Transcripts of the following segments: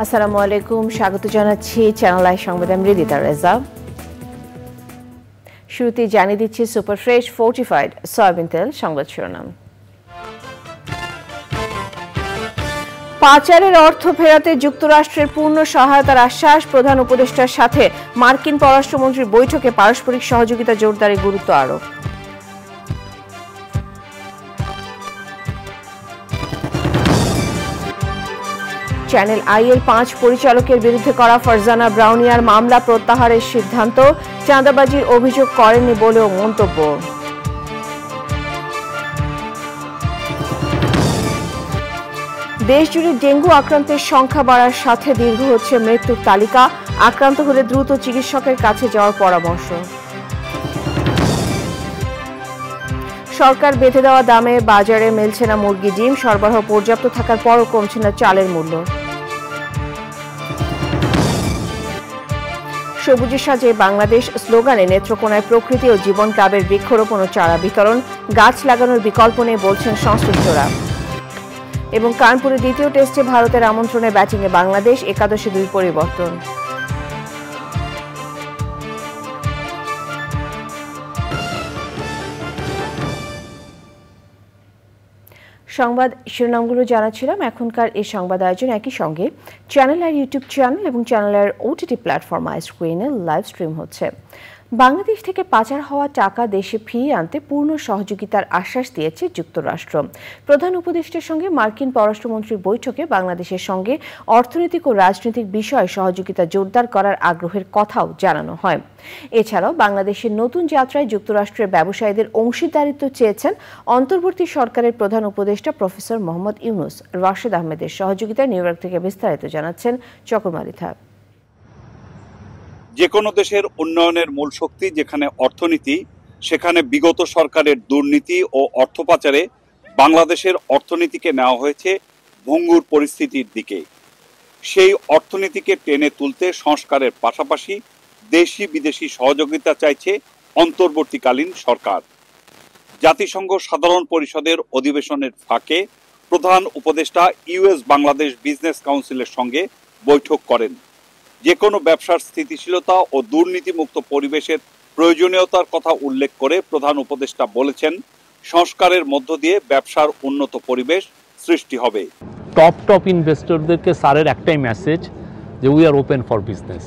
আসসালামু আলাইকুম, স্বাগত জানাচ্ছি চ্যানেল আই সংবাদে। আমি রিদিতা রেজা। শুরুতে জানিয়ে দিচ্ছি সুপার ফ্রেশ ফোর্টিফাইড সয়াবিন তেল সংবাদ শিরোনাম। পাচারের অর্থ ফেরাতে যুক্তরাষ্ট্রের পূর্ণ সহায়তার আশ্বাস, প্রধান উপদেষ্টার সাথে মার্কিন পররাষ্ট্রমন্ত্রীর বৈঠকে পারস্পরিক সহযোগিতা জোরদারে গুরুত্ব আরোপ। চ্যানেল আই-এর 5 পরিচালকের বিরুদ্ধে করা ফারজানা ব্রাউনিয়ার মামলা প্রত্যাহারের সিদ্ধান্ত, চাঁদাবাজির অভিযোগ করেননি বলেও মন্তব্য। দেশজুড়ে ডেঙ্গু আক্রান্তের সংখ্যা বাড়ার সাথে দীর্ঘ হচ্ছে মৃত্যুর তালিকা, আক্রান্ত হলে দ্রুত চিকিৎসকের কাছে যাওয়ার পরামর্শ। সরকার বেঁধে দেওয়া দামে বাজারে মিলছে না মুরগি ডিম, সরবরাহ পর্যাপ্ত থাকার পরও কমছে না চালের মূল্য। সবুজে সাজে বাংলাদেশ স্লোগানে নেত্রকোনায় প্রকৃতি ও জীবন ক্লাবের বৃক্ষরোপণ ও চারা বিতরণ, গাছ লাগানোর বিকল্প নেই বলছেন সংশ্লিষ্টরা। এবং কানপুরে দ্বিতীয় টেস্টে ভারতের আমন্ত্রণে ব্যাটিংয়ে বাংলাদেশ, একাদশে 2 পরিবর্তন। সংবাদ শিরোনামগুলো জানাচ্ছিলাম। এখনকার এই সংবাদ আয়োজন একই সঙ্গে চ্যানেল আর ইউটিউব চ্যানেল এবং চ্যানেলের ওটিটি প্ল্যাটফর্ম আইস্ক্রিনে লাইভ স্ট্রিম হচ্ছে। বাংলাদেশ থেকে পাচার হওয়া টাকা দেশে ফিরিয়ে আনতে পূর্ণ সহযোগিতার আশ্বাস দিয়েছে যুক্তরাষ্ট্র। প্রধান উপদেষ্টার সঙ্গে মার্কিন পররাষ্ট্রমন্ত্রীর বৈঠকে বাংলাদেশের সঙ্গে অর্থনৈতিক ও রাজনৈতিক বিষয়ে সহযোগিতা জোরদার করার আগ্রহের কথাও জানানো হয়। এছাড়াও বাংলাদেশের নতুন যাত্রায় যুক্তরাষ্ট্রের ব্যবসায়ীদের অংশীদারিত্ব চেয়েছেন অন্তর্বর্তী সরকারের প্রধান উপদেষ্টা প্রফেসর মোহাম্মদ ইউনুস। রাশেদ আহমেদের সহযোগিতায় নিউ ইয়র্ক থেকে বিস্তারিত জানাচ্ছেন চকর মালিথা। যে কোনো দেশের উন্নয়নের মূল শক্তি যেখানে অর্থনীতি, সেখানে বিগত সরকারের দুর্নীতি ও অর্থ পাচারে বাংলাদেশের অর্থনীতিকে নেওয়া হয়েছে ভঙ্গুর পরিস্থিতির দিকে। সেই অর্থনীতিকে টেনে তুলতে সংস্কারের পাশাপাশি দেশি বিদেশি সহযোগিতা চাইছে অন্তর্বর্তীকালীন সরকার। জাতিসংঘ সাধারণ পরিষদের অধিবেশনের ফাঁকে প্রধান উপদেষ্টা ইউএস বাংলাদেশ বিজনেস কাউন্সিলের সঙ্গে বৈঠক করেন। যে কোনো ব্যবসার স্থিতিশীলতা ও দুর্নীতিমুক্ত পরিবেশের প্রয়োজনীয়তার কথা উল্লেখ করে প্রধান উপদেষ্টা বলেছেন, সংস্কারের মধ্য দিয়ে ব্যবসার উন্নত পরিবেশ সৃষ্টি হবে। টপ ইনভেস্টরদেরকে স্যারের একটাই মেসেজ যে we are open for business.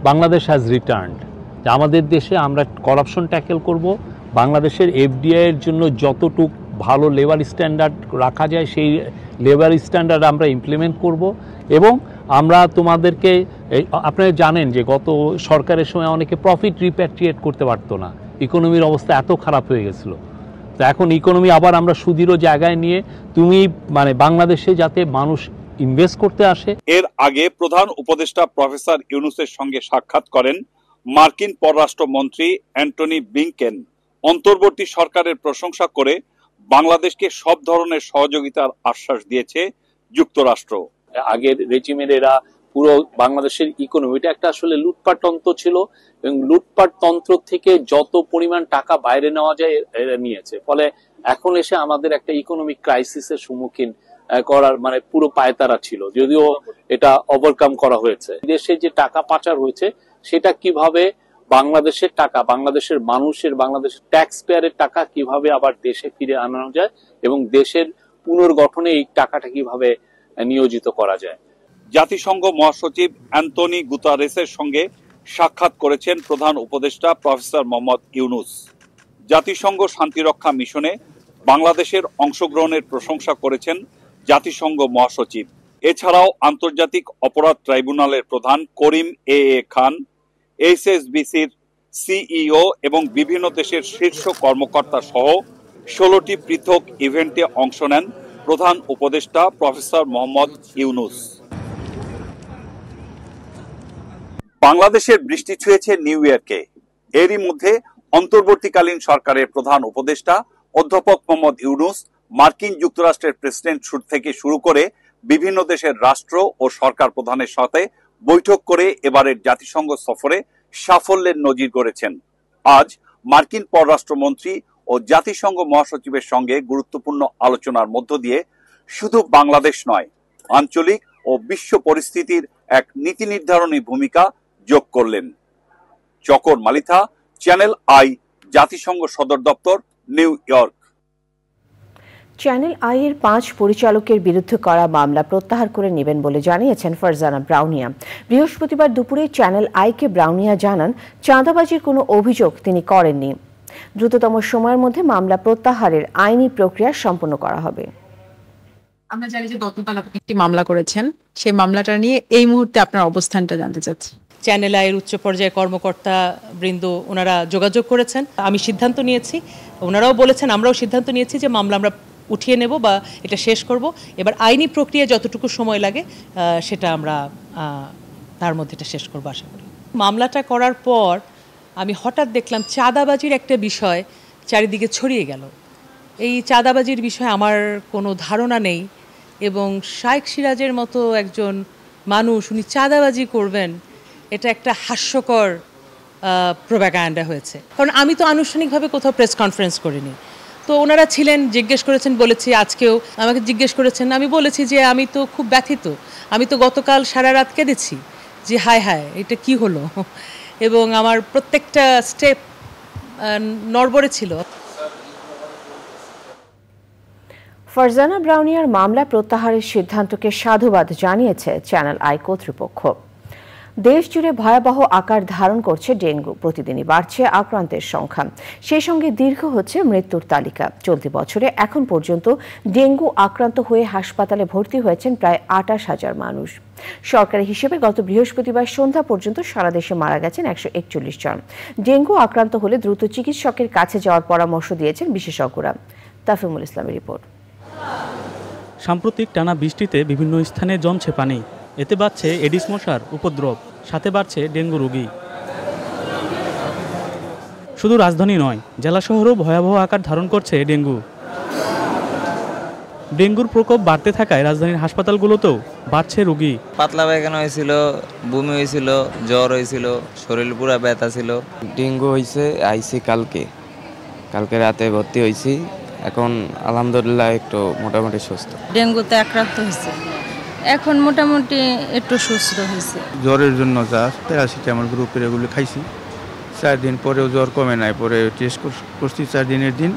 Bangladesh has returned, যে আমাদের দেশে আমরা করাপশন ট্যাকেল করব, বাংলাদেশের এফডিআই এর জন্য যতটুক ভালো লেবার স্ট্যান্ডার্ড রাখা যায় সেই লেবার স্ট্যান্ডার্ড আমরা ইমপ্লিমেন্ট করব। এবং আমরা তোমাদেরকে, আপনারা জানেন যে গত সরকারের সময় অনেকে প্রফিট রিপ্যাট্রিয়েট করতে পারতো না, ইকোনমির অবস্থা এত খারাপ হয়ে গেছিল। তো এখন ইকোনমি আবার আমরা সুদৃঢ় জায়গায় নিয়ে বাংলাদেশে যাতে মানুষ ইনভেস্ট করতে আসে। এর আগে প্রধান উপদেষ্টা প্রফেসর ইউনুসের সঙ্গে সাক্ষাৎ করেন মার্কিন পররাষ্ট্রমন্ত্রী অ্যান্টনি ব্লিংকেন। অন্তর্বর্তী সরকারের প্রশংসা করে বাংলাদেশকে সব ধরনের সহযোগিতার আশ্বাস দিয়েছে যুক্তরাষ্ট্র। আগের রেজিমের এরা পুরো বাংলাদেশের ইকোনমিটা একটা আসলে লুটপাট তন্ত্র ছিল, এবং লুটপাট তন্ত্র থেকে যত পরিমাণ টাকা বাইরে নেওয়া যায় এরা নিয়েছে। ফলে এখন এসে আমাদের একটা ইকোনমিক ক্রাইসিসের সম্মুখীন করার পুরো পায়তারা ছিল, যদিও এটা ওভারকাম করা হয়েছে। দেশে যে টাকা পাচার হয়েছে সেটা কিভাবে বাংলাদেশের টাকা, বাংলাদেশের মানুষের, বাংলাদেশের ট্যাক্স পেয়ারের টাকা কিভাবে আবার দেশে ফিরে আনানো যায় এবং দেশের পুনর্গঠনে এই টাকাটা কিভাবে নিয়োজিত করা যায়। জাতিসংঘ মহাসচিব অ্যান্টনি গুতারেসের সঙ্গে সাক্ষাৎ করেছেন প্রধান উপদেষ্টা প্রফেসর মোহাম্মদ ইউনুস। জাতিসংঘ শান্তিরক্ষা মিশনে বাংলাদেশের অংশগ্রহণের প্রশংসা করেছেন জাতিসংঘ মহাসচিব। এছাড়াও আন্তর্জাতিক অপরাধ ট্রাইব্যুনালের প্রধান করিম এ খান, এইচএসবিসির সিইও এবং বিভিন্ন দেশের শীর্ষ কর্মকর্তা সহ 16টি পৃথক ইভেন্টে অংশ নেন প্রধান উপদেষ্টা প্রফেসর মোহাম্মদ ইউনুস। বাংলাদেশের বৃষ্টি ছুঁয়েছে নিউ ইয়র্কে। এরই মধ্যে অন্তর্বর্তীকালীন সরকারের প্রধান উপদেষ্টা অধ্যাপক মোহাম্মদ ইউনুস মার্কিন যুক্তরাষ্ট্রের প্রেসিডেন্ট থেকে শুরু করে বিভিন্ন দেশের রাষ্ট্র ও সরকার প্রধানের সাথে বৈঠক করে এবারের জাতিসংঘ সফরে সাফল্যের নজির গড়েছেন। আজ মার্কিন পররাষ্ট্রমন্ত্রী ও জাতিসংঘ মহাসচিবের সঙ্গে গুরুত্বপূর্ণ আলোচনার মধ্য দিয়ে শুধু বাংলাদেশ নয়, আঞ্চলিক ও ও বিশ্ব পরিস্থিতির এক নীতি নির্ধারণী ভূমিকা যোগ করলেন। চকর মালিথা, চ্যানেল আই, জাতিসংঘ সদর দপ্তর, নিউ ইয়র্ক। চ্যানেল আই এর 5 পরিচালকের বিরুদ্ধে করা মামলা প্রত্যাহার করে নেবেন বলে জানিয়েছেন ফারজানা ব্রাউনিয়া। বৃহস্পতিবার দুপুরে চ্যানেল আইকে ব্রাউনিয়া জানান, চাঁদাবাজির কোনো অভিযোগ তিনি করেননি। দ্রুততম সময়ের মধ্যে মামলা প্রত্যাহারের আইনি প্রক্রিয়া সম্পন্ন করা হবে। আমরা জানি যে গতকাল আপনি একটি মামলা করেছেন, সেই মামলাটা নিয়ে এই মুহূর্তে আপনার অবস্থানটা জানতে চাচ্ছি। চ্যানেল আইয়ের উচ্চ পর্যায়ে কর্মকর্তা বৃন্দ ওনারা যোগাযোগ করেছেন, আমি সিদ্ধান্ত নিয়েছি, ওনারাও বলেছেন, আমরাও সিদ্ধান্ত নিয়েছি যে মামলা আমরা উঠিয়ে নেব বা এটা শেষ করব। এবার আইনি প্রক্রিয়া যতটুকু সময় লাগে সেটা আমরা তার মধ্যে এটা শেষ করবো আশা করি। মামলাটা করার পর আমি হঠাৎ দেখলাম চাঁদাবাজির একটা বিষয় চারিদিকে ছড়িয়ে গেল। এই চাঁদাবাজির বিষয়ে আমার কোনো ধারণা নেই এবং শাইখ সিরাজের মতো একজন মানুষ উনি চাঁদাবাজি করবেন, এটা একটা হাস্যকর প্রোপাগান্ডা হয়েছে। কারণ আমি তো আনুষ্ঠানিকভাবে কোথাও প্রেস কনফারেন্স করিনি, তো ওনারা ছিলেন, জিজ্ঞেস করেছেন, বলেছি, আজকেও আমাকে জিজ্ঞেস করেছেন, আমি বলেছি যে আমি তো খুব ব্যথিত, আমি তো গতকাল সারা রাত কেঁদেছি যে হায় হায় এটা কি হলো, এবং আমার প্রত্যেকটা স্টেপ নড়বড়ে ছিল। ফারজানা ব্রাউনিয়ার মামলা প্রত্যাহারের সিদ্ধান্তকে সাধুবাদ জানিয়েছে চ্যানেল আই কর্তৃপক্ষ। দেশ জুড়ে ভয়াবহ আকার ধারণ করছে ডেঙ্গু, প্রতিদিনই বাড়ছে আক্রান্তের সংখ্যা, সেই সঙ্গে দীর্ঘ হচ্ছে মৃত্যুর তালিকা। চলতি বছরে এখন পর্যন্ত ডেঙ্গু আক্রান্ত হয়ে হাসপাতালে ভর্তি হয়েছেন প্রায় 28,000 মানুষ। সরকারি হিসেবে গত বৃহস্পতিবার সন্ধ্যা পর্যন্ত সারা দেশে মারা গেছেন 141 জন। ডেঙ্গু আক্রান্ত হলে দ্রুত চিকিৎসকের কাছে যাওয়ার পরামর্শ দিয়েছেন বিশেষজ্ঞরা। তাফিমুল ইসলামের রিপোর্ট। সাম্প্রতিক টানা বৃষ্টিতে বিভিন্ন স্থানে জমছে পানি, এতে বাড়ছে এডিস মশার উপদ্রব, সাথে বাড়ছে ডেঙ্গু রোগী। শুধু রাজধানী নয়, জেলা শহরেও ভয়াবহ আকার ধারণ করছে ডেঙ্গু। ডেঙ্গুর প্রকোপ বাড়তে থাকায় রাজধানীর হাসপাতালগুলোতেও বাড়ছে রোগী। পাতলা পায়খানা হয়েছিল, বমি হয়েছিল, জ্বর হয়েছিল, শরীর পুরা ব্যথা ছিল। ডেঙ্গু হয়েছে, আইসি কালকে রাতে ভর্তি হয়েছি, এখন আলহামদুলিল্লাহ একটু মোটামুটি সুস্থ। ডেঙ্গুতে আক্রান্ত হয়েছে, এখন মোটামুটি একটু সুস্থ হয়েছে। জ্বরের জন্য যা প্যারাসিটামল গ্রুপের এগুলো খাইছি, 4 দিন পরেও জ্বর কমে নাই, পরে টেস্ট করছি 4 দিনের দিন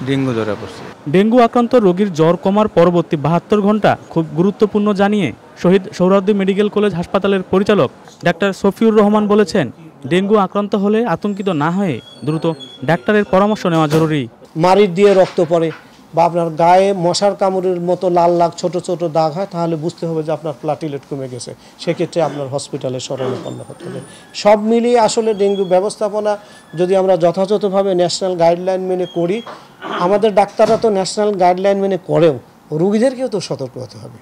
ডেঙ্গু ধরা পড়ছে। ডেঙ্গু আক্রান্ত রোগীর জ্বর কমার পরবর্তী 72 ঘন্টা খুব গুরুত্বপূর্ণ জানিয়ে শহীদ সোহরাওয়ার্দী মেডিকেল কলেজ হাসপাতালের পরিচালক ডাক্তার শফিউর রহমান বলেছেন, ডেঙ্গু আক্রান্ত হলে আতঙ্কিত না হয়ে দ্রুত ডাক্তারের পরামর্শ নেওয়া জরুরি। মাড়ির দিয়ে রক্ত পড়ে বা আপনার গায়ে মশার কামড়ের মতো লাল লাল ছোট ছোট দাগ হয়, তাহলে বুঝতে হবে যে আপনার প্লাটিলেট কমে গেছে, সেক্ষেত্রে আপনার হসপিটালে শরণাপন্ন হতে হবে। সব মিলিয়ে আসলে ডেঙ্গু ব্যবস্থাপনা যদি আমরা যথাযথভাবে ন্যাশনাল গাইডলাইন মেনে করি, আমাদের ডাক্তাররা তো ন্যাশনাল গাইডলাইন মেনে করেও, রোগীদেরকেও তো সতর্ক হতে হবে।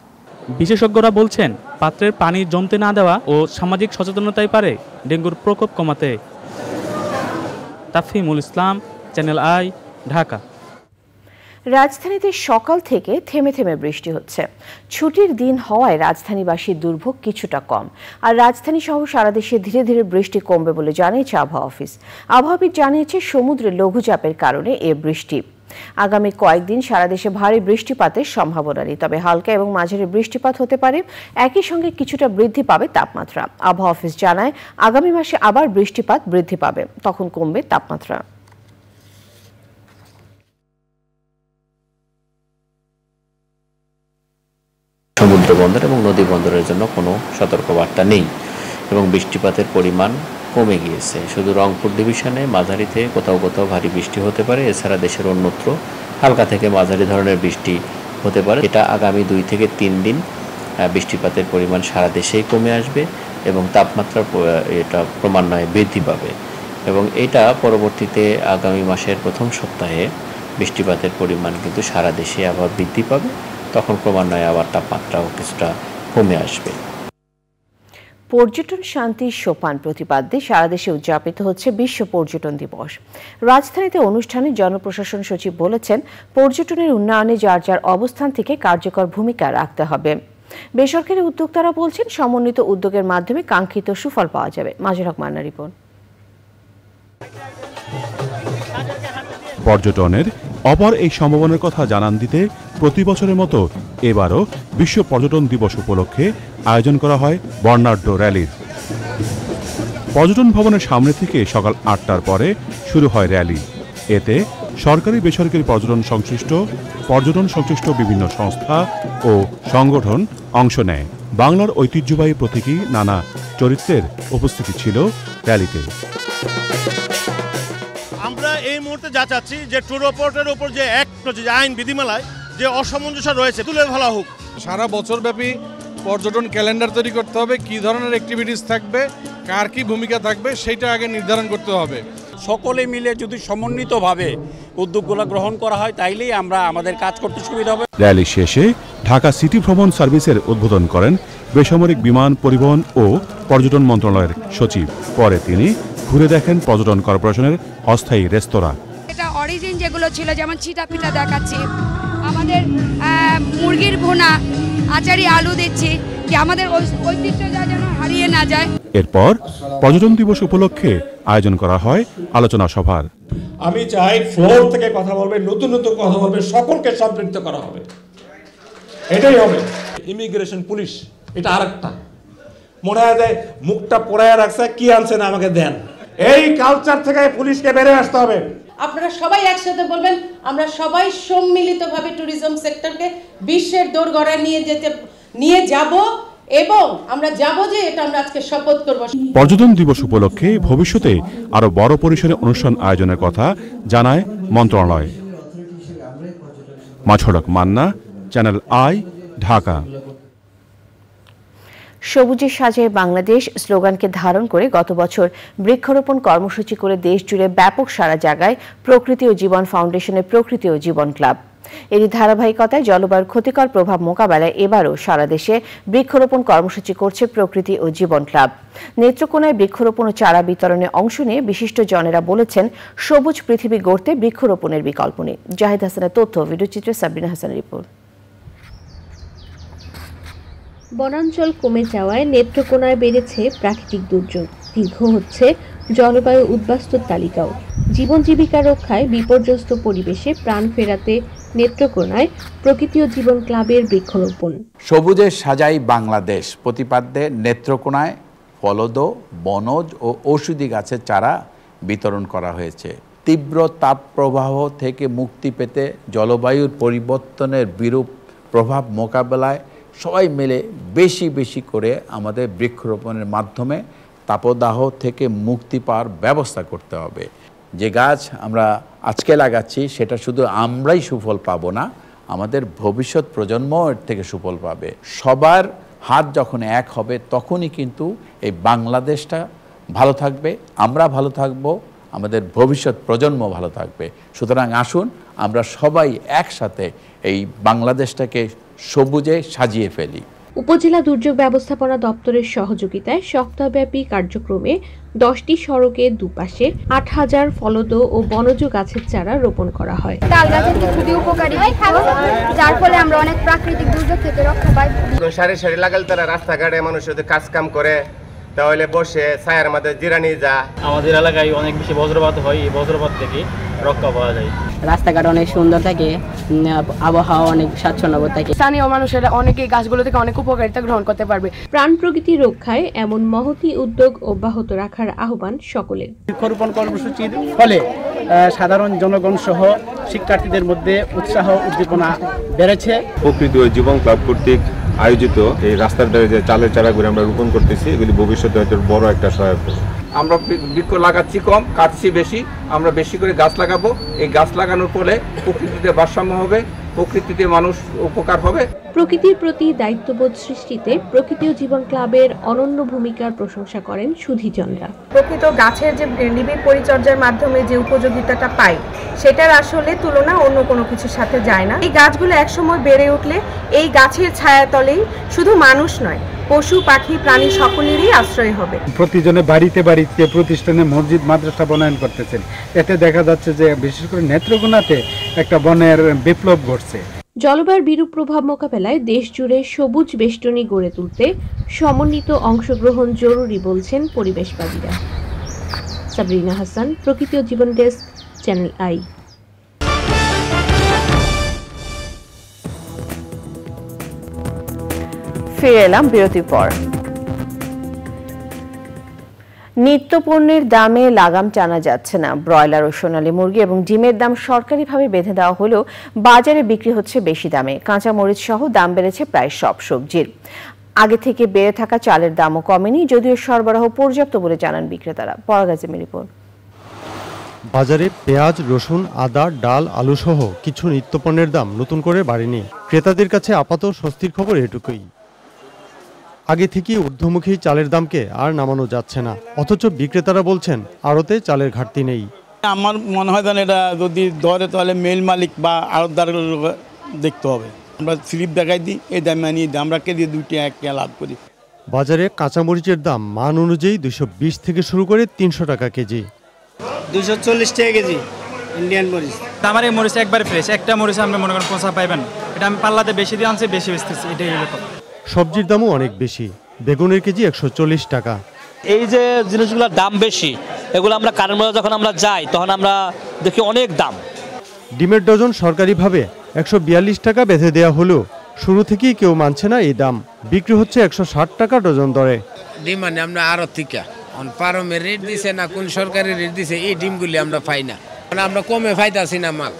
বিশেষজ্ঞরা বলছেন, পাত্রের পানি জমতে না দেওয়া ও সামাজিক সচেতনতাই পারে ডেঙ্গুর প্রকোপ কমাতে। তাফিমুল ইসলাম, চ্যানেল আই, ঢাকা। রাজধানীতে সকাল থেকে থেমে থেমে বৃষ্টি হচ্ছে। ছুটির দিন হওয়ায় রাজধানীবাসীর দুর্ভোগ কিছুটা কম, আর রাজধানী সহ সারা দেশে ধীরে ধীরে বৃষ্টি কমবে বলে জানিয়েছে আবহাওয়া অফিস। আবহাওয়াবিদ জানিয়েছে, সমুদ্রে লঘুচাপের কারণে এ বৃষ্টি। আগামী কয়েকদিন সারা দেশে ভারী বৃষ্টিপাতের সম্ভাবনা নেই, তবে হালকা এবং মাঝারি বৃষ্টিপাত হতে পারে। একই সঙ্গে কিছুটা বৃদ্ধি পাবে তাপমাত্রা। আবহাওয়া অফিস জানায়, আগামী মাসে আবার বৃষ্টিপাত বৃদ্ধি পাবে, তখন কমবে তাপমাত্রা। সমুদ্র বন্দর এবং নদী বন্দরের জন্য কোনো সতর্কবার্তা নেই এবং বৃষ্টিপাতের পরিমাণ কমে গিয়েছে। শুধু রংপুর ডিভিশনে মাঝারিতে কোথাও কোথাও ভারী বৃষ্টি হতে পারে, এছাড়া দেশের অন্যত্র হালকা থেকে মাঝারি ধরনের বৃষ্টি হতে পারে। এটা আগামী 2 থেকে 3 দিন বৃষ্টিপাতের পরিমাণ সারা দেশেই কমে আসবে এবং তাপমাত্রা এটা ক্রমান্বয়ে বৃদ্ধি পাবে এবং এটা পরবর্তীতে আগামী মাসের প্রথম সপ্তাহে বৃষ্টিপাতের পরিমাণ কিন্তু সারা দেশে আবার বৃদ্ধি পাবে, তখন ক্রমান্বয়ে আবার তাপমাত্রাও কিছুটা কমে আসবে। পর্যটন শান্তির সোপান প্রতিপাদ্যে সারা দেশে উদযাপিত হচ্ছে বিশ্ব পর্যটন দিবস। রাজধানীতে অনুষ্ঠানে জনপ্রশাসন সচিব বলেছেন, পর্যটনের উন্নয়নে যার যার অবস্থান থেকে কার্যকর ভূমিকা রাখতে হবে। বেসরকারি উদ্যোক্তারা বলছেন, সমন্বিত উদ্যোগের মাধ্যমে কাঙ্ক্ষিত সুফল পাওয়া যাবে। মাজুর হক মান্নার রিপোর্ট। পর্যটনের অপর এই সম্ভাবনার কথা জানান দিতে প্রতি বছরের মতো এবারও বিশ্ব পর্যটন দিবস উপলক্ষে আয়োজন করা হয় বর্ণাঢ্য র্যালির। পর্যটন ভবনের সামনে থেকে সকাল ৮টার পরে শুরু হয় র্যালি। এতে সরকারি বেসরকারি পর্যটন সংশ্লিষ্ট বিভিন্ন সংস্থা ও সংগঠন অংশ নেয়। বাংলার ঐতিহ্যবাহী প্রতীকী নানা চরিত্রের উপস্থিতি ছিল র্যালিতে। আমরা এই মুহূর্তে যা চাচ্ছি যে ট্যুর অপারেটরের উপর যে অ্যাক্ট যে আইন বিধিমালায় যে অসামঞ্জস্য রয়েছে তুলে ফেলা হোক। সারা বছরব্যাপী পর্যটন ক্যালেন্ডার তৈরি করতে হবে, কী ধরনের অ্যাক্টিভিটিস থাকবে, কার কী ভূমিকা থাকবে সেটা আগে নির্ধারণ করতে হবে। সকলে মিলে যদি সমন্বিতভাবে উদ্যোগগুলো গ্রহণ করা হয় তাইলেই আমরা আমাদের কাজ করতে সুবিধা হবে। র্যালি শেষে ঢাকা সিটি ভ্রমণ সার্ভিসের উদ্বোধন করেন বেসামরিক বিমান পরিবহন ও পর্যটন মন্ত্রণালয়ের সচিব। পরে তিনি ঘুরে দেখেন পর্যটন কর্পোরেশনের অস্থায়ী রেস্তোরাঁ। এটা অরিজিন যেগুলো ছিল, যেমন চিটা পিঠা দেখাচ্ছি, আমাদের মুরগির ভুনা, আচারি আলু দিচ্ছি, কি আমাদের ঐতিহ্য যেন হারিয়ে না যায়। এরপর পর্যটন দিবস উপলক্ষে আয়োজন করা হয় আলোচনা সভার। আমি চাই ফ্লোর থেকে কথা বলবে, নতুন নতুন কথা বলবে, সকলকে সম্পৃক্ত করা হবে, এটাই হবে। ইমিগ্রেশন পুলিশ এটা আরেকটা মনে হয় যে মুখটা পোড়ায় রাখছে, কি আনছেন আমাকে দেন। এই কালচার থেকে পুলিশকে বেরিয়ে আসতে হবে। আপনারা সবাই একসাথে বলবেন, আমরা সবাই সম্মিলিতভাবে ট্যুরিজম সেক্টরকে বিশ্বের দোরগোড়ায় নিয়ে যাব এবং আমরা যাব যে এটা আমরা আজকে শপথ করব। পর্যটন দিবস উপলক্ষে ভবিষ্যতে আরো বড় পরিসরে অনুষ্ঠান আয়োজনের কথা জানায় মন্ত্রণালয়। মাছড়ক মান্না, চ্যানেল আই, ঢাকা। সবুজের সাজায় বাংলাদেশ স্লোগানকে ধারণ করে গত বছর বৃক্ষরোপণ কর্মসূচি করে দেশ জুড়ে ব্যাপক সাড়া জাগায় প্রকৃতি ও জীবন ফাউন্ডেশনের প্রকৃতি ও জীবন ক্লাব। এরই ধারাবাহিকতায় জলবায়ুর ক্ষতিকর প্রভাব মোকাবেলায় এবারও সারা দেশে বৃক্ষরোপণ কর্মসূচি করছে প্রকৃতি ও জীবন ক্লাব। নেত্রকোনায় বৃক্ষরোপণ ও চারা বিতরণে অংশ নিয়ে বিশিষ্ট জনেরা বলেছেন, সবুজ পৃথিবী গড়তে বৃক্ষরোপণের বিকল্প নেই। জাহিদ হাসানের তথ্য, ভিডিওচিত্রে সাবরিনা হাসানের রিপোর্ট। বনাঞ্চল কমে যাওয়ায় নেত্রকোনায় বেড়েছে প্রাকৃতিক দুর্যোগ, দীর্ঘ হচ্ছে জলবায়ু উদ্বাস্তুর তালিকাও। জীবন জীবিকা রক্ষায় বিপর্যস্ত পরিবেশে প্রাণ ফেরাতে নেত্রকোনায় প্রকৃতি ও জীবন ক্লাবের বৃক্ষরোপণ। সবুজের সাজাই বাংলাদেশ প্রতিপাদ্যে নেত্রকোনায় ফলদ, বনজ ও ঔষধি গাছের চারা বিতরণ করা হয়েছে। তীব্র তাপপ্রবাহ থেকে মুক্তি পেতে জলবায়ুর পরিবর্তনের বিরূপ প্রভাব মোকাবেলায় সবাই মিলে বেশি বেশি করে আমাদের বৃক্ষরোপণের মাধ্যমে তাপদাহ থেকে মুক্তি পাওয়ার ব্যবস্থা করতে হবে। যে গাছ আমরা আজকে লাগাচ্ছি সেটা শুধু আমরাই সুফল পাবো না, আমাদের ভবিষ্যৎ প্রজন্ম এর থেকে সুফল পাবে। সবার হাত যখন এক হবে তখনই কিন্তু এই বাংলাদেশটা ভালো থাকবে, আমরা ভালো থাকব, আমাদের ভবিষ্যৎ প্রজন্ম ভালো থাকবে। সুতরাং আসুন আমরা সবাই একসাথে এই বাংলাদেশটাকে সবুজে সাজিয়ে ফেলি। উপজেলা দুর্যোগ ব্যবস্থাপনা দপ্তরের সহযোগিতায় সপ্তাহব্যাপী কার্যক্রমে 10টি সড়কে দুপাশে 8000 ফলদ ও বনজ গাছের চারা রোপণ করা হয়। তাল গাছ খুবই উপকারী, যার ফলে আমরা অনেক প্রাকৃতিক দুর্যোগ থেকে রক্ষা পাই। সারি সারি লাগাল তারা রাস্তাঘাটে মানুষ যদি কাজ কাম করে তাহলে বসে ছায়ার মধ্যে জিরানি যা। আমাদের এলাকায় অনেক বেশি বজ্রপাত হয়, এই বজ্রপাত থেকে রক্ষা পাওয়া যায়। রাস্তাঘাট অনেক সুন্দর থাকে, আবহাওয়া অনেক স্বাচ্ছন্দ্য থাকে। স্থানীয় মানুষেরা অনেকেই গাছগুলো থেকে অনেক উপকারিতা গ্রহণ করতে পারবে। প্রাণ প্রকৃতি রক্ষায় এমন মহতি উদ্যোগ অব্যাহত রাখার আহ্বান সকলের। বৃক্ষরোপণ কর্মসূচির ফলে সাধারণ জনগণ সহ শিক্ষার্থীদের মধ্যে উৎসাহ উদ্দীপনা বেড়েছে। প্রকৃতি ও জীবন ক্লাব কর্তৃক আয়োজিত এই রাস্তার ধারে যে চালের চারাগুলি আমরা রোপণ করতেছি, এগুলি ভবিষ্যতে হয়তো বড় একটা সহায়ক। আমরা বৃক্ষ লাগাচ্ছি কম, কাটছি বেশি। আমরা বেশি করে গাছ লাগাবো। এই গাছ লাগানোর ফলে প্রকৃতিতে ভারসাম্য হবে, প্রকৃতিতে মানুষ উপকার হবে। প্রকৃতির প্রতি দায়িত্ববোধ সৃষ্টিতে প্রকৃতি ও জীবন ক্লাবের অনন্য ভূমিকার প্রশংসা করেন সুধীজনরা। প্রকৃত গাছের যে নিবিড় পরিচর্যার মাধ্যমে যে উপযোগিতাটা পাই, সেটার আসলে তুলনা অন্য কোনো কিছুর সাথে যায় না। এই গাছগুলো একসময় বেড়ে উঠলে এই গাছের ছায়াতলেই শুধু মানুষ নয়, পশু পাখি প্রাণী সকলেরই আশ্রয় হবে। প্রতিজনে বাড়িতে বাড়িতে প্রতিষ্ঠানে মসজিদ মাদ্রাসা বনায়ন করতেছেন। এতে দেখা যাচ্ছে যে বিশেষ করে নেত্রকোনাতে একটা বনের বিপ্লব ঘটছে। জলবায়ুর বিরূপ প্রভাব মোকাবেলায় দেশ জুড়ে সবুজ বেষ্টনী গড়ে তুলতে সমন্বিত অংশগ্রহণ জরুরি বলছেন পরিবেশবাদীরা। সাবরিনা হাসান, প্রকৃতি ও জীবন ডেস্ক, চ্যানেল আই। ফিরে এলাম বিরতির পর। নিত্যপণ্যের দামে লাগাম টানা যাচ্ছে না। ব্রয়লার ও সোনালী মুরগি এবং ডিমের দাম সরকারিভাবে বেঁধে দেওয়া হলেও বাজারে বিক্রি হচ্ছে বেশি দামে। কাঁচা মরিচ সহ দাম বেড়েছে প্রায় সব সবজির। আগে থেকে বেড়ে থাকা চালের দামও কমেনি, যদিও সরবরাহ পর্যাপ্ত বলে জানান বিক্রেতারা। পরাগাজের রিপোর্ট। বাজারে পেঁয়াজ, রসুন, আদা, ডাল, আলু সহ কিছু নিত্যপণ্যের দাম নতুন করে বাড়েনি। ক্রেতাদের কাছে আপাতত স্বস্তির খবর এটুকুই। আগে থেকে ঊর্ধ্বমুখী চালের দামকে আর নামানো যাচ্ছে না, অথচ বিক্রেতারা বলছেন আড়তে চালের ঘাটতি নেই। আমার মনে হয় এটা যদি ধরে তাহলে মেল মালিক বা আড়তদার দেখতে হবে। আমরা স্লিপ দেখাই দিই, এই দামে নিয়ে দিই, আমরা কেজি 2 টাকা লাভ করি। বাজারে কাঁচামরিচের দাম মান অনুযায়ী 220 থেকে শুরু করে 300 টাকা কেজি। 240 টাকা কেজি ইন্ডিয়ান মরিচ। আমার এই মরিচ একবারে ফ্রেশ, একটা মরিচ আপনি মনে করেন পচা পাইবেন। এটা আমি পাল্লাতে বেশি দিয়ে আনছি, বেশি বেচতেছি, এটাই হলো কথা। সবজির দামও অনেক বেশি। বেগুনের কেজি 140 টাকা। এই যে জিনিসগুলোর দাম বেশি, এগুলো আমরা কারণ যখন আমরা যাই তখন আমরা দেখি অনেক দাম। ডিমের ডজন সরকারিভাবে 142 টাকা বেঁধে দেওয়া হলেও শুরু থেকেই কেউ মানছে না এই দাম। বিক্রি হচ্ছে 160 টাকা ডজন দরে। ডিম মানে আমরা আরো থেকে পারমের রেট দিছে না কোন সরকারি রেট দিছে, এই ডিমগুলি আমরা পাই না। আমরা কমে পাইতাছি না মাল,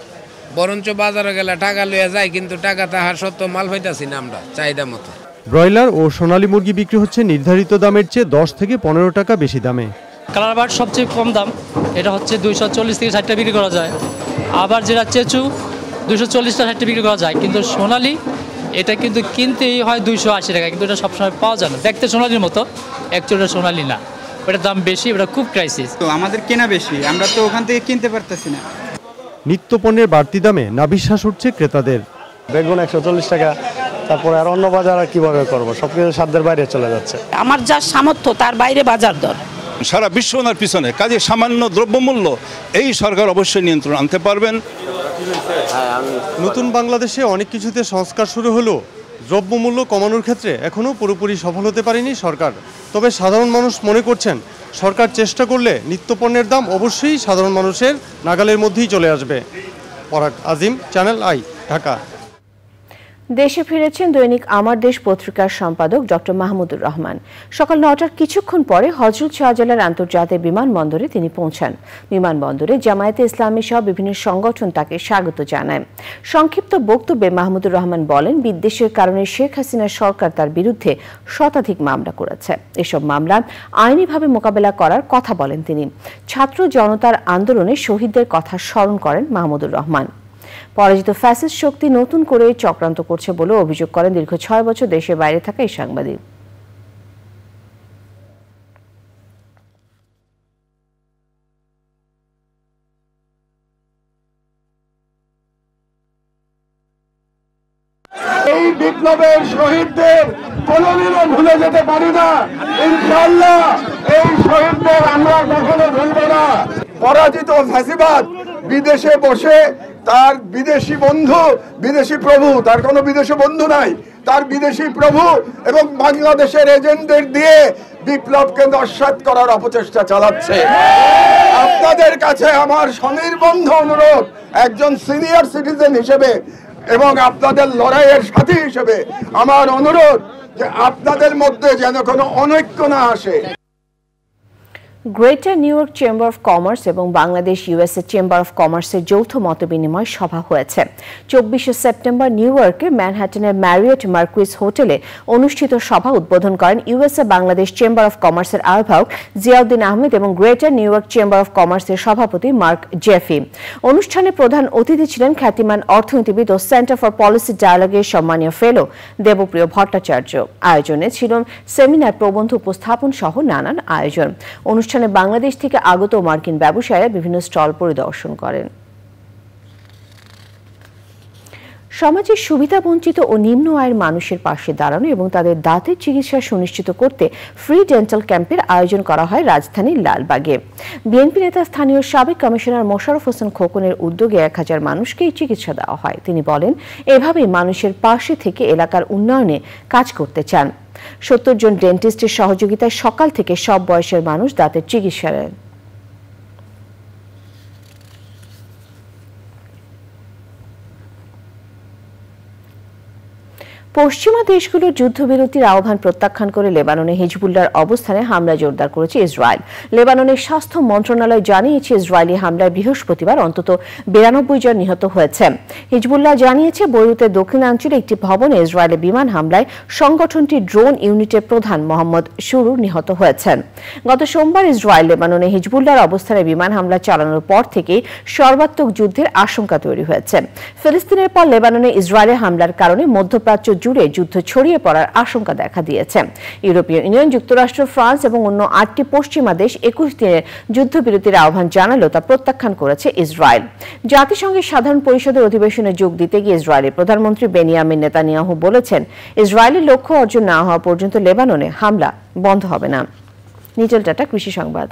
বরঞ্চ বাজারে গেলে টাকা লইয়া যায়, কিন্তু টাকা তাহার সত্ত্বেও মাল পাইতাছি না আমরা চাহিদা মতো। ব্রয়লার ও সোনালী মুরগি বিক্রি হচ্ছে নির্ধারিত দামের চেয়ে 10 থেকে 15 টাকা বেশি দামে। কালার বার্ড সবচেয়ে কম দাম, এটা হচ্ছে 240 থেকে 60 টাকা বিক্রি করা যায়। আবার যেটা চেচু 240 টাকা 60 টাকা বিক্রি করা যায়, কিন্তু সোনালী এটা কিন্তু কিনতেই হয় 280 টাকা, কিন্তু এটা সবসময় পাওয়া যায় না। দেখতে সোনালির মতো, অ্যাকচুয়ালি সোনালী না, ওটার দাম বেশি, ওটা খুব ক্রাইসিস। তো আমাদের কেনা বেশি, আমরা তো ওখান থেকে কিনতে পারতেছি না। নিত্যপণ্যের বাড়তি দামে নাভিশ্বাস উঠছে ক্রেতাদের। বেগুন 140 টাকা, তারপরে আর অন্য বাজার আর কিভাবে করবো, সবকিছু সাধ্যের বাইরে চলে যাচ্ছে। আমার যা সামর্থ্য তার বাইরে বাজার দর। সারা বিশ্ব ওনার পিছনে, কাজে সামান্য দ্রব্যমূল্য এই সরকার অবশ্যই নিয়ন্ত্রণ আনতে পারবেন। নতুন বাংলাদেশে অনেক কিছুতে সংস্কার শুরু হলো, দ্রব্যমূল্য কমানোর ক্ষেত্রে এখনও পুরোপুরি সফল হতে পারেনি সরকার। তবে সাধারণ মানুষ মনে করছেন সরকার চেষ্টা করলে নিত্যপণ্যের দাম অবশ্যই সাধারণ মানুষের নাগালের মধ্যেই চলে আসবে। পরাগ আজিম, চ্যানেল আই, ঢাকা। দেশে ফিরেছেন দৈনিক আমার দেশ পত্রিকার সম্পাদক ডক্টর মাহমুদুর রহমান। সকাল 9টার কিছুক্ষণ পরে হযরত শাহজালাল আন্তর্জাতিক বিমানবন্দরে তিনি পৌঁছান। বিমানবন্দরে জামায়াতে ইসলামী সহ বিভিন্ন সংগঠন তাকে স্বাগত জানায়। সংক্ষিপ্ত বক্তব্যে মাহমুদুর রহমান বলেন, বিদ্বেষের কারণে শেখ হাসিনার সরকার তার বিরুদ্ধে শতাধিক মামলা করেছে। এসব মামলা আইনিভাবে মোকাবেলা করার কথা বলেন তিনি। ছাত্র জনতার আন্দোলনে শহীদদের কথা স্মরণ করেন মাহমুদুর রহমান। পরাজিত ফ্যাসিস্ট শক্তি নতুন করে চক্রান্ত করছে বলে অভিযোগ করেন দীর্ঘ 6 বছর দেশের বাইরে থাকা এই সাংবাদিক। এই বিপ্লবের শহীদদের কোনোদিনও ভুলে যেতে পারি না। ইনশাআল্লাহ এই শহীদদের আমরা কখনো ভুলব না। পরাজিত ফ্যাসিবাদ বিদেশে বসে তার বিদেশি বন্ধু, বিদেশি প্রভু, তার কোনো বিদেশি বন্ধু নাই, তার বিদেশি প্রভু এবং বাংলাদেশের এজেন্টদের দিয়ে বিপ্লবকে নস্যাৎ করার অপচেষ্টা চালাচ্ছে। আপনাদের কাছে আমার সনির্বন্ধ অনুরোধ, একজন সিনিয়র সিটিজেন হিসেবে এবং আপনাদের লড়াইয়ের সাথী হিসেবে আমার অনুরোধ যে আপনাদের মধ্যে যেন কোনো অনৈক্য না আসে। Greater new York chamber of commerce এবং বাংলাদেশ ইউএসএ চেম্বার অফ কমার্সের যৌথ মতবিনিময় সভা হয়েছে। 24শে সেপ্টেম্বর নিউ ইয়র্কের ম্যানহাটনের ম্যারিয়ট মার্কুইস হোটেলে অনুষ্ঠিত সভা উদ্বোধন করেন ইউএসএ বাংলাদেশ চেম্বার অফ কমার্সের আহ্বায়ক জিয়াউদ্দিন আহমেদ এবং greater new York chamber of কমার্সের সভাপতি মার্ক জেফি। অনুষ্ঠানে প্রধান অতিথি ছিলেন খ্যাতিমান অর্থনীতিবিদ ও সেন্টার ফর পলিসি ডায়ালগের সম্মানীয় ফেলো দেবপ্রিয় ভট্টাচার্য। আয়োজনে ছিল সেমিনার, প্রবন্ধ উপস্থাপন সহ নানান আয়োজন। অনুষ্ঠানে বাংলাদেশ থেকে আগত মার্কিন ব্যবসায়ীরা বিভিন্ন স্টল পরিদর্শন করেন। সমাজের সুবিধাবঞ্চিত ও নিম্ন আয়ের মানুষের পাশে দাঁড়ানো এবং তাদের দাঁতের চিকিৎসা সুনিশ্চিত করতে ফ্রি ডেন্টাল ক্যাম্পের আয়োজন করা হয় রাজধানীর লালবাগে। বিএনপি নেতা স্থানীয় সাবেক কমিশনার মোশাররফ হোসেন খোকনের উদ্যোগে 1000 মানুষকে এই চিকিৎসা দেওয়া হয়। তিনি বলেন, এভাবেই মানুষের পাশে থেকে এলাকার উন্নয়নে কাজ করতে চান। 70 জন ডেন্টিস্টের সহযোগিতায় সকাল থেকে সব বয়সের মানুষ দাঁতের চিকিৎসা নেন। পশ্চিমা দেশগুলোর যুদ্ধবিরতির আহ্বান প্রত্যাখ্যান করে লেবাননে হিজবুল্লাহর অবস্থানে হামলা জোরদার করেছে ইসরায়েল। লেবাননের স্বাস্থ্য মন্ত্রণালয় জানিয়েছে ইসরায়েলি হামলায় বৃহস্পতিবার অন্তত 92 জন নিহত হয়েছে। হিজবুল্লাহ জানিয়েছে বৈরুতের দক্ষিণাঞ্চলে একটি ভবনে ইসরায়েলের বিমান হামলায় সংগঠনটির ড্রোন ইউনিটের প্রধান মোহাম্মদ সুরুর নিহত হয়েছেন। গত সোমবার ইসরায়েল লেবাননে হিজবুল্লাহর অবস্থানে বিমান হামলা চালানোর পর থেকে সর্বাত্মক যুদ্ধের আশঙ্কা তৈরি হয়েছে। ফিলিস্তিনের পর লেবাননে ইসরায়েলের হামলার কারণে মধ্যপ্রাচ্য জুড়ে যুদ্ধ ছড়িয়ে পড়ার আশঙ্কা দেখা দিয়েছে। ইউরোপীয় ইউনিয়ন, যুক্তরাষ্ট্র, ফ্রান্স এবং অন্য 8টি পশ্চিমা দেশ 21 দিনের যুদ্ধবিরতির আহ্বান জানালেও তা প্রত্যাখ্যান করেছে ইসরায়েল। জাতিসংঘের সাধারণ পরিষদের অধিবেশনে যোগ দিতে গিয়ে ইসরায়েলের প্রধানমন্ত্রী বেনিয়ামিন নেতানিয়াহু বলেছেন, ইসরায়েলের লক্ষ্য অর্জন না হওয়া পর্যন্ত লেবাননে হামলা বন্ধ হবে না। নিটল টাটা, কৃষি সংবাদ।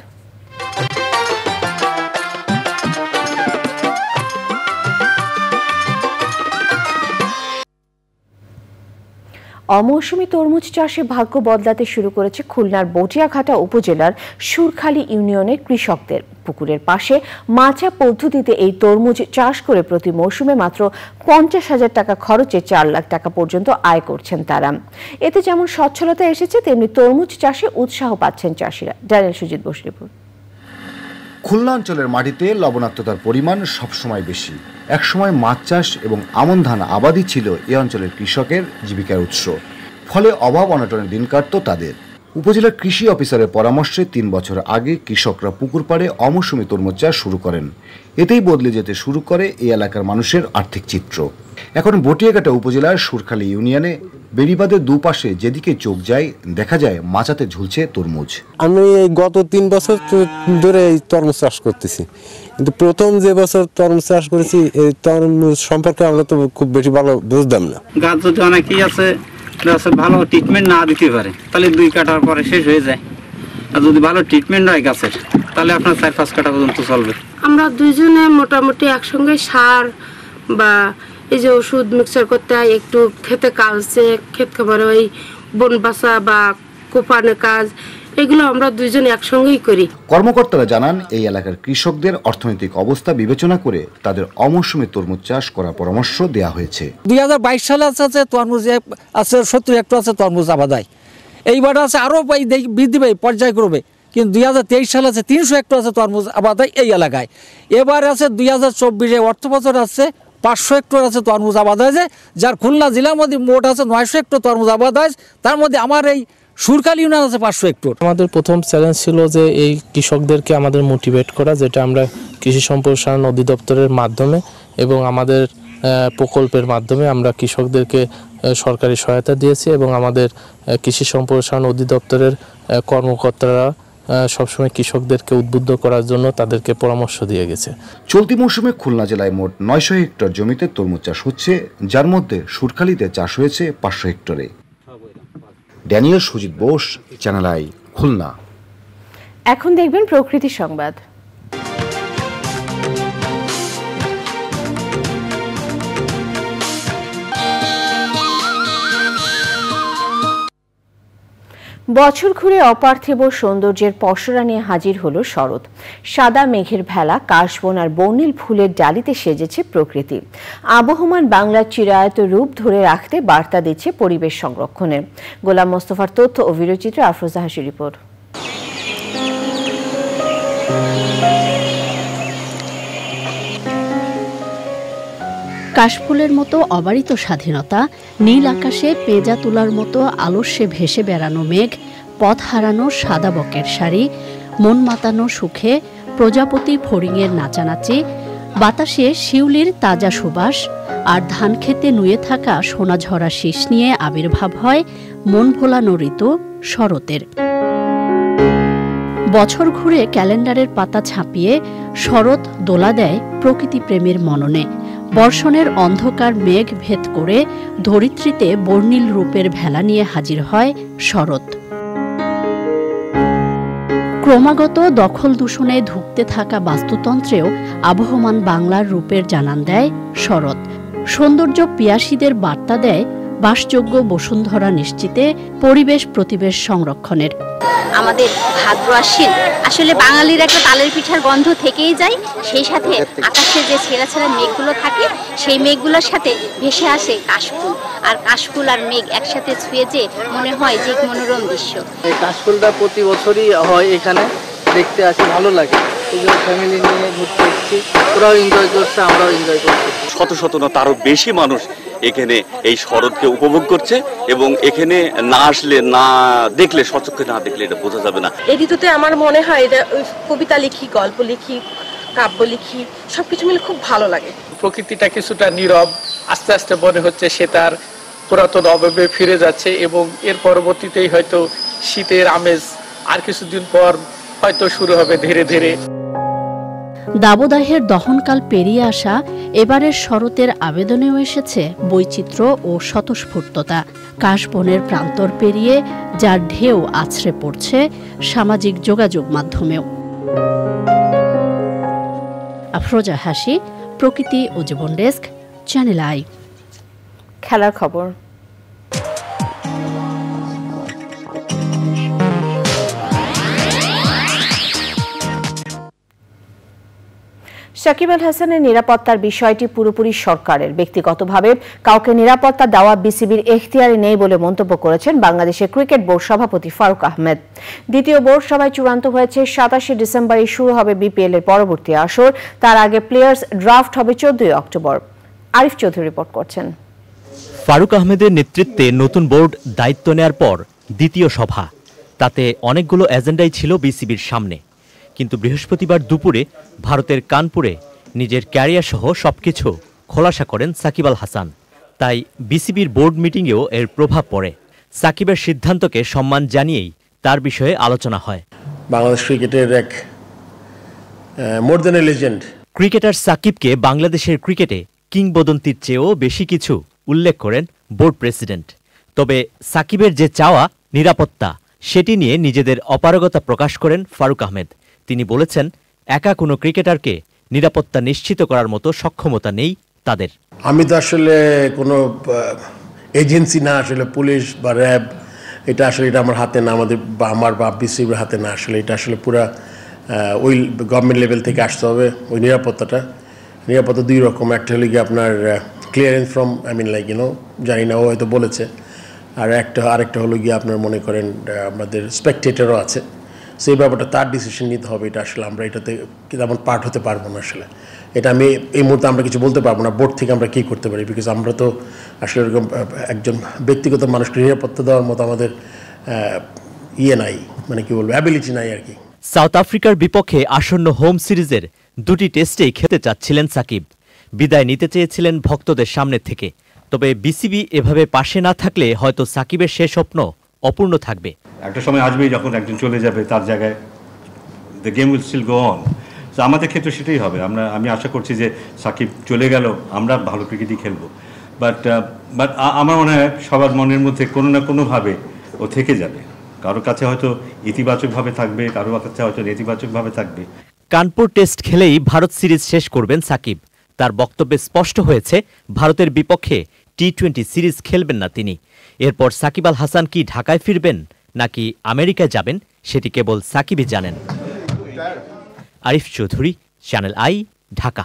অমৌসুমী তরমুজ চাষে ভাগ্য বদলাতে শুরু করেছে খুলনার বটিয়াঘাটা উপজেলার সুরখালী ইউনিয়নের কৃষকদের। পুকুরের পাশে মাচা পদ্ধতিতে এই তরমুজ চাষ করে প্রতি মৌসুমে মাত্র 50,000 টাকা খরচে 4 লাখ টাকা পর্যন্ত আয় করছেন তারা। এতে যেমন সচ্ছলতা এসেছে, তেমনি তরমুজ চাষে উৎসাহ পাচ্ছেন চাষিরা। Daniel Sujit Bose report. খুলনা অঞ্চলের মাটিতে লবণাক্ততার পরিমাণ সবসময় বেশি। একসময় মাছ চাষ এবং আমন ধান আবাদই ছিল এ অঞ্চলের কৃষকের জীবিকার উৎস। ফলে অভাব অনটনের দিন কাটত তাদের। উপজেলার কৃষি অফিসারের পরামর্শে 3 বছর আগে কৃষকরা পুকুর পাড়ে অমৌসুমী তরমুজ চাষ শুরু করেন। এতেই বদলে যেতে শুরু করে এই এলাকার মানুষের আর্থিক চিত্র। এখন বটিয়াঘাটা উপজেলার সুরখালী ইউনিয়নে বেড়িবাঁধের দুপাশে যেদিকে চোখ যায় দেখা যায় মাচাতে ঝুলছে তরমুজ। আমি এই গত 3 বছর ধরে এই তরমুজ চাষ করতেছি, কিন্তু প্রথম যে বছর তরমুজ চাষ করেছি এই তরমুজ সম্পর্কে আমরা তো খুব বেশি ভালো বুঝতাম না। গাছ যদি অনেকেই আছে ভালো ট্রিটমেন্ট না দিতে পারে তাহলে 2 কাটার পরে শেষ হয়ে যায়, আর যদি ভালো ট্রিটমেন্ট হয় গাছের তাহলে আপনার 4-5 কাটা পর্যন্ত চলবে। আমরা দুইজনে মোটামুটি একসঙ্গে সার বা এই যে ওষুধ মিক্সার করতে হয়, একটু খেতে কাজছে, ক্ষেত খামারে ওই বন বাসা বা কোপানো কাজ, এগুলো আমরা দুইজনে একসঙ্গেই করি। কর্মকর্তারা জানান এই এলাকার কৃষকদের অর্থনৈতিক অবস্থা বিবেচনা করে তাদের অমৌসুমী তরমুজ চাষ করার পরামর্শ দেওয়া হয়েছে। 2022 সালে আছে তরমুজ আছে 70 হেক্টর আছে তরমুজ আবাদায়, এইবার আছে আরো বৃদ্ধি পাই পর্যায়ক্রমে, কিন্তু 2023 সালে আছে 300 হেক্টর আছে তরমুজ আবাদায় এই এলাকায়। এবার আছে 2024 অর্থ বছর আছে 500 হেক্টর আছে তরমুজ আবাদ হয়েছে, যার খুলনা জেলার মধ্যে মোট আছে 900 হেক্টর তরমুজ আবাদ হয়েছে, তার মধ্যে আমার এই সুরখালী ইউনিয়ন আছে 500 হেক্টর। আমাদের প্রথম চ্যালেঞ্জ ছিল যে এই কৃষকদেরকে আমাদের মোটিভেট করা, যেটা আমরা কৃষি সম্প্রসারণ অধিদপ্তরের মাধ্যমে এবং আমাদের প্রকল্পের মাধ্যমে আমরা কৃষকদেরকে সরকারি সহায়তা দিয়েছি এবং আমাদের কৃষি সম্প্রসারণ অধিদপ্তরের কর্মকর্তারা সবসময় কৃষকদেরকে উদ্বুদ্ধ করার জন্য তাদেরকে পরামর্শ দিয়ে গেছে। চলতি মৌসুমে খুলনা জেলায় মোট 900 হেক্টর জমিতে তরমুজ চাষ হচ্ছে, যার মধ্যে সুরখালীতে চাষ হয়েছে 500 হেক্টরে। Daniel Sujit Bose, channel I, Khulna. এখন দেখবেন প্রকৃতি সংবাদ। বছর ঘুরে অপার্থিব সৌন্দর্যের পসরা নিয়ে হাজির হলো শরৎ। সাদা মেঘের ভেলা, কাশবন আর বর্ণিল ফুলের ডালিতে সেজেছে প্রকৃতি। আবহমান বাংলার চিরায়ত রূপ ধরে রাখতে বার্তা দিচ্ছে পরিবেশ সংরক্ষণের। গোলাম মোস্তফার তথ্য ও ভিডিওচিত্রে আফরোজা হাসির রিপোর্ট। কাশফুলের মতো অবারিত স্বাধীনতা, নীল আকাশে পেঁজা তোলার মতো আলস্যে ভেসে বেড়ানো মেঘ, পথ হারানো সাদা বকের শাড়ি, মন মাতানো সুখে প্রজাপতি ফড়িংয়ের নাচানাচি, বাতাসে শিউলির তাজা সুবাস আর ধান খেতে নুয়ে থাকা সোনাঝরা শীষ নিয়ে আবির্ভাব হয় মন ভোলানো ঋতু শরতের। বছর ঘুরে ক্যালেন্ডারের পাতা ছাপিয়ে শরৎ দোলা দেয় প্রকৃতিপ্রেমীর মননে। বর্ষণের অন্ধকার মেঘ ভেদ করে ধরিত্রীতে বর্ণিল রূপের ভেলা নিয়ে হাজির হয় শরৎ। ক্রমাগত দখল দূষণে ধুঁকতে থাকা বাস্তুতন্ত্রেও আবহমান বাংলার রূপের জানান দেয় শরৎ। সৌন্দর্য পিয়াসীদের বার্তা দেয় বাসযোগ্য বসুন্ধরা নিশ্চিতে পরিবেশ প্রতিবেশ সংরক্ষণের। আমাদের ভাদ্র আশ্বিন আসলে বাঙালির একটা তালের পিঠার গন্ধ থেকেই যায়, সেই সাথে আকাশে যে ছেঁড়া ছেঁড়া মেঘগুলো থাকে সেই মেঘগুলোর সাথে ভেসে আসে কাশফুল, আর কাশফুল আর মেঘ একসাথে ছুঁয়ে যে মনে হয় যে মনোরম দৃশ্য। এই কাশফুলটা প্রতি বছরই হয়, এখানে দেখতে আসি, ভালো লাগে। এই যে ফ্যামিলি নিয়ে ঘুরতে এসেছি, ওরাও এনজয় করছে, আমরাও এনজয় করছি। শত শত না তারও বেশি মানুষ এখানে এই শরৎকে উপভোগ করছে, এবং এখানে না আসলে, না দেখলে, সচক্ষে না দেখলে এটা বোঝা যাবে না। এই ঋতুতে আমার মনে হয় এটা কবিতা লিখি, গল্প লিখি, কাব্য লিখি, সবকিছু মিলে খুব ভালো লাগে। প্রকৃতিটা কিছুটা নীরব, আস্তে আস্তে মনে হচ্ছে সে তার পুরাতন অভাবে ফিরে যাচ্ছে, এবং এর পরবর্তীতেই হয়তো শীতের আমেজ আর কিছুদিন পর হয়তো শুরু হবে ধীরে ধীরে। দাবদাহের দহনকাল পেরিয়ে আসা এবারের শরতের আবেদনেও এসেছে বৈচিত্র্য ও স্বতঃস্ফূর্ততা। কাশবনের প্রান্তর পেরিয়ে যার ঢেউ আছড়ে পড়ছে সামাজিক যোগাযোগ মাধ্যমেও। আফরোজা হাসি, প্রকৃতি ও জীবন ডেস্ক, চ্যানেল আই। খেলার খবর। সাকিব আল হাসানের নিরাপত্তার বিষয়টি পুরোপুরি সরকারের। ব্যক্তিগতভাবে কাউকে নিরাপত্তা দেওয়া বিসিবির এখতিয়ারে নেই বলে মন্তব্য করেছেন বাংলাদেশের ক্রিকেট বোর্ড সভাপতি ফারুক আহমেদ। দ্বিতীয় বোর্ড সভায় চূড়ান্ত হয়েছে 27 ডিসেম্বরে শুরু হবে বিপিএল এর পরবর্তী আসর। তার আগে প্লেয়ার্স ড্রাফট হবে 14 অক্টোবর। আরিফ চৌধুরী রিপোর্ট করছেন। ফারুক আহমেদের নেতৃত্বে নতুন বোর্ড দায়িত্ব নেয়ার পর দ্বিতীয় সভা, তাতে অনেকগুলো এজেন্ডাই ছিল বিসিবির সামনে। কিন্তু বৃহস্পতিবার দুপুরে ভারতের কানপুরে নিজের ক্যারিয়ার সহ সবকিছু খোলাসা করেন সাকিব আল হাসান। তাই বিসিবির বোর্ড মিটিংয়েও এর প্রভাব পড়ে। সাকিবের সিদ্ধান্তকে সম্মান জানিয়েই তার বিষয়ে আলোচনা হয়। বাংলাদেশ ক্রিকেটের এক more than a legend cricketer সাকিবকে বাংলাদেশের ক্রিকেটে কিংবদন্তির চেয়েও বেশি কিছু উল্লেখ করেন বোর্ড প্রেসিডেন্ট। তবে সাকিবের যে চাওয়া নিরাপত্তা, সেটি নিয়ে নিজেদের অপারগতা প্রকাশ করেন ফারুক আহমেদ। তিনি বলেছেন, একা কোনো ক্রিকেটারকে নিরাপত্তা নিশ্চিত করার মতো সক্ষমতা নেই তাদের। আমি তো আসলে কোনো এজেন্সি না, আসলে পুলিশ বা র্যাব, এটা আসলে এটা আমার হাতে না, আমাদের বা আমার বা বিসিবির হাতে না। আসলে এটা আসলে পুরা ওই গভর্নমেন্ট লেভেল থেকে আসতে হবে ওই নিরাপত্তাটা। নিরাপত্তা দুই রকম, একটা হলো গিয়ে আপনার ক্লিয়ারেন্স ফ্রম জানি না, ও হয়তো বলেছে, আর আরেকটা হলো গিয়ে আপনার মনে করেন আমাদের স্পেকটেটরও আছে। সেই ব্যাপারটা তার ডিসিশন নিতে হবে। এটা আসলে আমরা এটাতে তেমন পার্ট হতে পারবো না। আসলে এটা আমি এই মুহূর্তে আমরা কিছু বলতে পারবো না বোর্ড থেকে আমরা কী করতে পারি, বিকজ আমরা তো আসলে এরকম একজন ব্যক্তিগত মানুষকে নিরাপত্তা দেওয়ার মতো আমাদের নাই, মানে কি বলবো, অ্যাবিলিটি নাই আর কি। সাউথ আফ্রিকার বিপক্ষে আসন্ন হোম সিরিজের দুটি টেস্টেই খেলতে চাচ্ছিলেন সাকিব। বিদায় নিতে চেয়েছিলেন ভক্তদের সামনে থেকে। তবে বিসিবি এভাবে পাশে না থাকলে হয়তো সাকিবের সে স্বপ্ন অপূর্ণ থাকবে। একটা সময় আসবেই যখন একজন চলে যাবে, তার জায়গায় the game will still go on. তো আমাদের ক্ষেত্রে সেটাই হবে। আমি আশা করছি যে সাকিব চলে গেল, আমরা ভালো ক্রিকেটই খেলবো। বাট আমার মনে হয় সবার মনের মধ্যে কোনো না কোনোভাবে ও থেকে যাবে। কারোর কাছে হয়তো ইতিবাচকভাবে থাকবে, কারোর কাছে হয়তো নেতিবাচকভাবে থাকবে। কানপুর টেস্ট খেলেই ভারত সিরিজ শেষ করবেন সাকিব। তার বক্তব্যে স্পষ্ট হয়েছে, ভারতের বিপক্ষে টি-20 সিরিজ খেলবেন না তিনি। এরপর সাকিব আল হাসান কি ঢাকায় ফিরবেন নাকি আমেরিকায় যাবেন, সেটি কেবল সাকিবই জানেন। Arif Chowdhury, channel I, Dhaka.